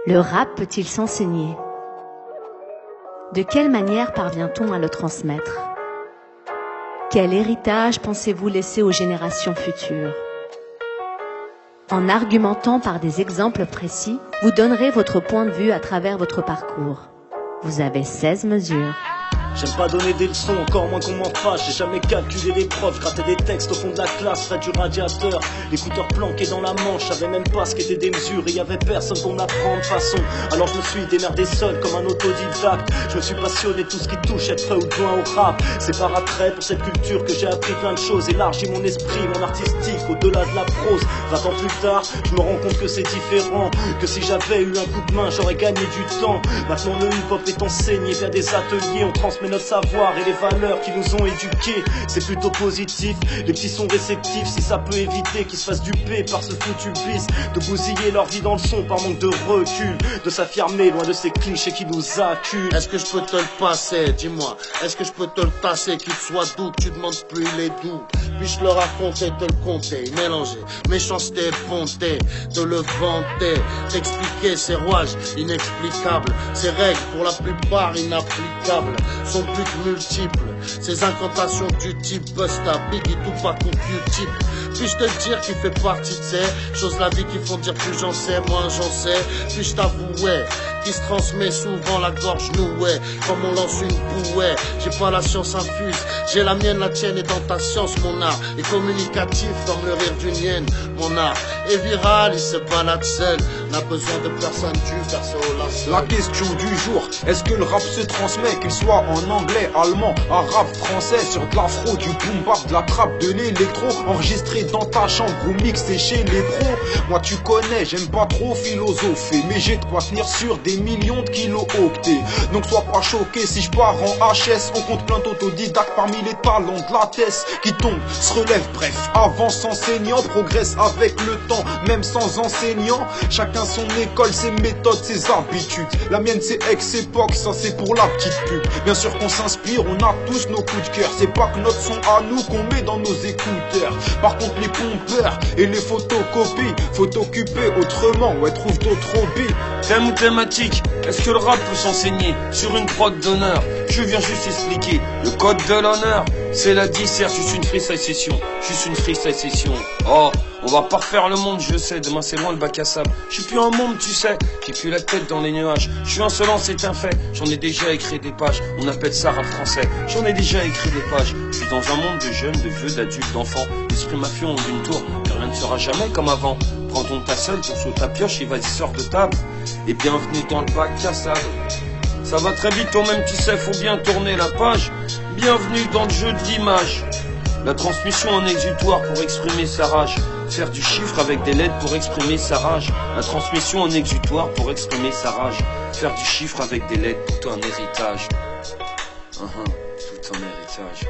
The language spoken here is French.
Le rap peut-il s'enseigner? De quelle manière parvient-on à le transmettre? Quel héritage pensez-vous laisser aux générations futures? En argumentant par des exemples précis, vous donnerez votre point de vue à travers votre parcours. Vous avez 16 mesures. J'aime pas donner des leçons, encore moins qu'on m'en fâche. J'ai jamais calculé les profs, gratté des textes au fond de la classe, près du radiateur, l'écouteur planqué dans la manche. J'avais même pas ce qu'étaient des mesures et y avait personne pour m'apprendre façon. Alors je me suis démerdé seul comme un autodidacte. Je me suis passionné tout ce qui touche, être prêt ou loin au rap. C'est par attrait pour cette culture que j'ai appris plein de choses, élargi mon esprit, mon artistique, au-delà de la prose. 20 ans plus tard, je me rends compte que c'est différent, que si j'avais eu un coup de main, j'aurais gagné du temps. Maintenant le hip-hop est enseigné via des ateliers, on transmet notre savoir et les valeurs qui nous ont éduqués. C'est plutôt positif, les petits sont réceptifs. Si ça peut éviter qu'ils se fassent duper par ce foutu vice de bousiller leur vie dans le son par manque de recul, de s'affirmer loin de ces clichés qui nous acculent. Est-ce que je peux te le passer, dis-moi? Est-ce que je peux te le tasser, qu'il soit doux, que tu demandes plus il est doux? Puis-je le raconter, te le compter, mélanger méchanceté et bonté, te le vanter, t'expliquer ces rouages inexplicables, ces règles pour la plupart inapplicables sont plus que multiples. Ces incantations du type Busta, Biggie, Tupac ou Q-Tip. Puis-je te dire qu'il fait partie de ces choses la vie qui font dire plus j'en sais, moins j'en sais. Puis-je t'avouer qui se transmet souvent la gorge nouée comme on lance une bouée. J'ai pas la science infuse, j'ai la mienne, la tienne, et dans ta science mon art est communicatif comme le rire d'une hyène. Mon art est viral, il se balade seul, n'a besoin de personne, tu verse au lacet. La question du jour, est-ce que le rap se transmet, qu'il soit en anglais, allemand, arabe, français, sur de l'afro, du boom bap, de la trappe, de l'électro, enregistré dans ta chambre ou mixé chez les pros? Moi tu connais, j'aime pas trop philosopher, mais j'ai de quoi tenir sur des millions de kilos octets. Donc sois pas choqué si je pars en HS, on compte plein d'autodidactes parmi les talents de la thèse qui tombent, se relèvent, bref, avance enseignant, progresse avec le temps, même sans enseignant. Chacun son école, ses méthodes, ses habitudes. La mienne c'est ex-époque, ça c'est pour la petite pub. Bien sûr qu'on s'inspire, on a tous nos coups de cœur. C'est pas que notre son à nous qu'on met dans nos écouteurs. Par contre les pompeurs et les photocopies, faut t'occuper autrement, ouais trouve d'autres hobbies. Thème ou thématique, est-ce que le rap peut s'enseigner sur une prod d'honneur? Je viens juste expliquer le code de l'honneur. C'est la dissert, juste une freestyle session. Juste une freestyle session. Oh, on va pas refaire le monde, je sais, demain c'est loin le bac à sable. Je suis plus un monde, tu sais, j'ai plus la tête dans les nuages. Je suis insolent, c'est un fait, j'en ai déjà écrit des pages. On appelle ça rap français, j'en ai déjà écrit des pages. Je suis dans un monde de jeunes, de vieux, d'adultes, d'enfants. L'esprit mafieux en d'une tour, que rien ne sera jamais comme avant. Prends donc ta seule, ton sous ta pioche et vas-y sors de table. Et bienvenue dans le bac à sable. Ça va très vite, toi-même tu sais, faut bien tourner la page. Bienvenue dans le jeu de l'image. La transmission en exutoire pour exprimer sa rage. Faire du chiffre avec des lettres pour exprimer sa rage. La transmission en exutoire pour exprimer sa rage. Faire du chiffre avec des lettres, tout un héritage. Tout un héritage.